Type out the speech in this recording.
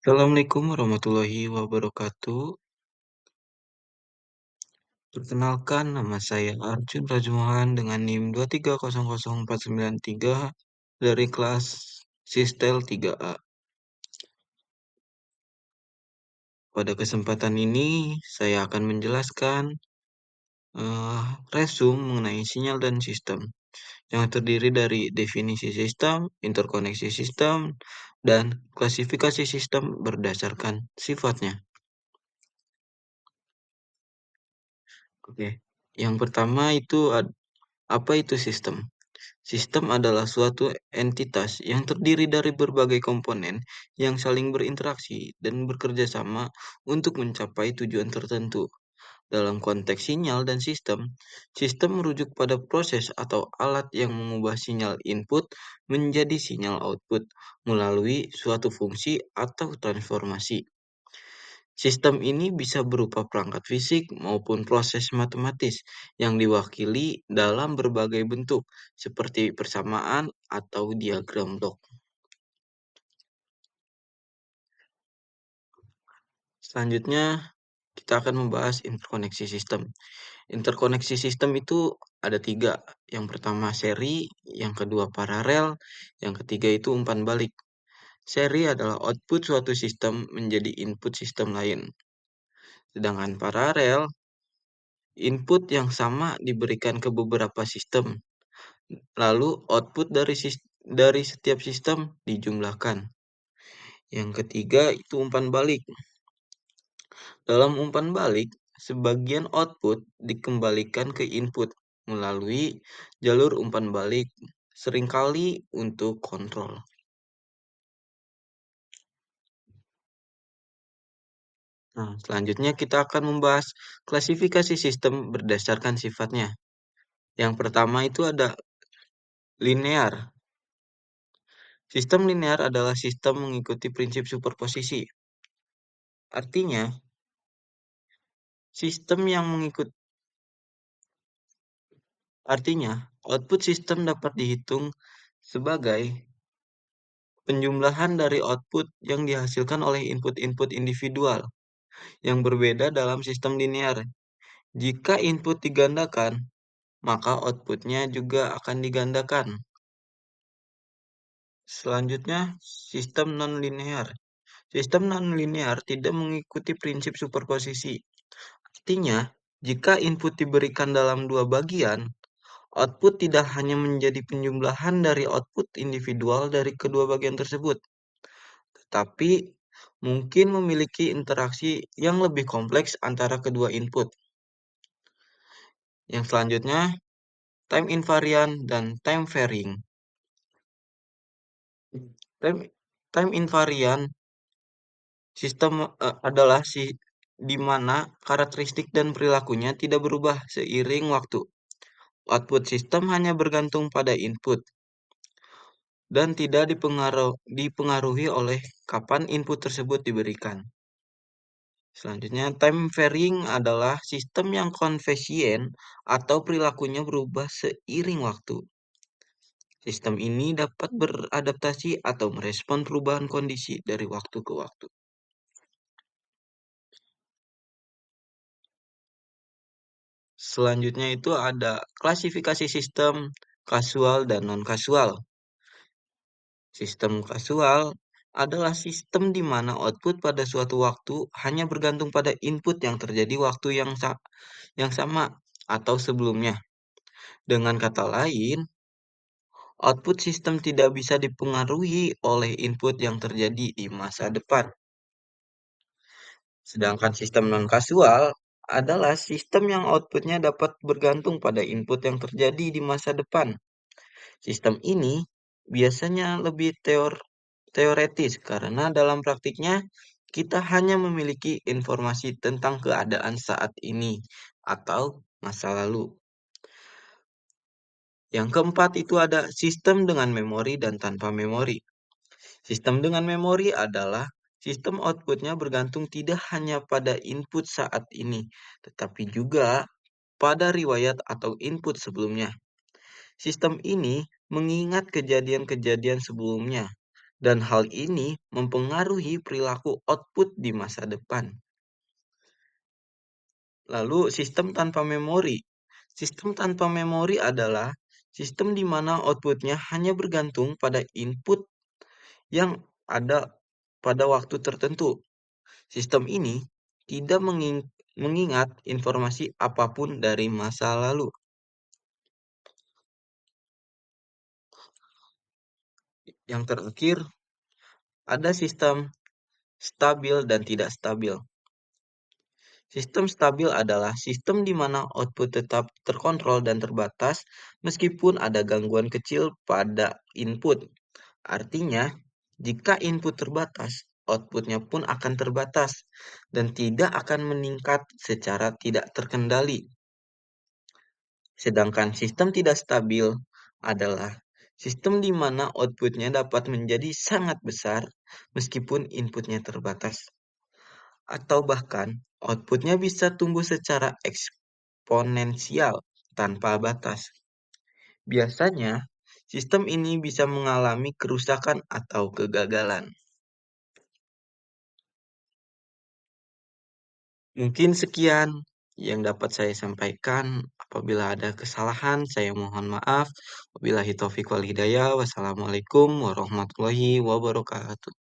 Assalamualaikum warahmatullahi wabarakatuh. Perkenalkan nama saya Arjun Prajumohan dengan NIM 2300493 dari kelas Sistel 3A. Pada kesempatan ini saya akan menjelaskan resum mengenai sinyal dan sistem yang terdiri dari definisi sistem, interkoneksi sistem, dan klasifikasi sistem berdasarkan sifatnya. Oke, yang pertama itu apa itu sistem? Sistem adalah suatu entitas yang terdiri dari berbagai komponen yang saling berinteraksi dan bekerja sama untuk mencapai tujuan tertentu. Dalam konteks sinyal dan sistem, sistem merujuk pada proses atau alat yang mengubah sinyal input menjadi sinyal output melalui suatu fungsi atau transformasi. Sistem ini bisa berupa perangkat fisik maupun proses matematis yang diwakili dalam berbagai bentuk, seperti persamaan atau diagram blok. Selanjutnya, kita akan membahas interkoneksi sistem. Interkoneksi sistem itu ada tiga. Yang pertama seri, yang kedua paralel, yang ketiga itu umpan balik. Seri adalah output suatu sistem menjadi input sistem lain. Sedangkan paralel, input yang sama diberikan ke beberapa sistem. Lalu output dari setiap sistem dijumlahkan. Yang ketiga itu umpan balik. Dalam umpan balik, sebagian output dikembalikan ke input melalui jalur umpan balik, seringkali untuk kontrol. Nah, selanjutnya kita akan membahas klasifikasi sistem berdasarkan sifatnya. Yang pertama itu ada linear. Sistem linear adalah sistem mengikuti prinsip superposisi. Artinya, sistem yang mengikut artinya output sistem dapat dihitung sebagai penjumlahan dari output yang dihasilkan oleh input-input individual yang berbeda dalam sistem linear. Jika input digandakan, maka outputnya juga akan digandakan. Selanjutnya, sistem non-linear. Sistem non-linear tidak mengikuti prinsip superposisi. Artinya, jika input diberikan dalam dua bagian, output tidak hanya menjadi penjumlahan dari output individual dari kedua bagian tersebut, tetapi mungkin memiliki interaksi yang lebih kompleks antara kedua input. Yang selanjutnya, time invariant dan time varying. Time, time invariant sistem adalah di mana karakteristik dan perilakunya tidak berubah seiring waktu. Output sistem hanya bergantung pada input dan tidak dipengaruhi oleh kapan input tersebut diberikan. Selanjutnya, time varying adalah sistem yang konvensien atau perilakunya berubah seiring waktu. Sistem ini dapat beradaptasi atau merespon perubahan kondisi dari waktu ke waktu. Selanjutnya itu ada klasifikasi sistem kasual dan non-kasual. Sistem kasual adalah sistem di mana output pada suatu waktu hanya bergantung pada input yang terjadi waktu yang sama atau sebelumnya. Dengan kata lain, output sistem tidak bisa dipengaruhi oleh input yang terjadi di masa depan. Sedangkan sistem non-kasual adalah sistem yang outputnya dapat bergantung pada input yang terjadi di masa depan. Sistem ini biasanya lebih teoretis karena dalam praktiknya kita hanya memiliki informasi tentang keadaan saat ini atau masa lalu. Yang keempat itu ada sistem dengan memori dan tanpa memori. Sistem dengan memori adalah sistem outputnya bergantung tidak hanya pada input saat ini, tetapi juga pada riwayat atau input sebelumnya. Sistem ini mengingat kejadian-kejadian sebelumnya dan hal ini mempengaruhi perilaku output di masa depan. Lalu sistem tanpa memori. Sistem tanpa memori adalah sistem di mana outputnya hanya bergantung pada input yang ada pada waktu tertentu. Sistem ini tidak mengingat informasi apapun dari masa lalu. Yang terakhir, ada sistem stabil dan tidak stabil. Sistem stabil adalah sistem di mana output tetap terkontrol dan terbatas meskipun ada gangguan kecil pada input. Artinya, jika input terbatas, outputnya pun akan terbatas dan tidak akan meningkat secara tidak terkendali. Sedangkan sistem tidak stabil adalah sistem di mana outputnya dapat menjadi sangat besar meskipun inputnya terbatas. Atau bahkan outputnya bisa tumbuh secara eksponensial tanpa batas. Biasanya, sistem ini bisa mengalami kerusakan atau kegagalan. Mungkin sekian yang dapat saya sampaikan. Apabila ada kesalahan, saya mohon maaf. Wabillahi taufiq wal hidayah. Wassalamualaikum warahmatullahi wabarakatuh.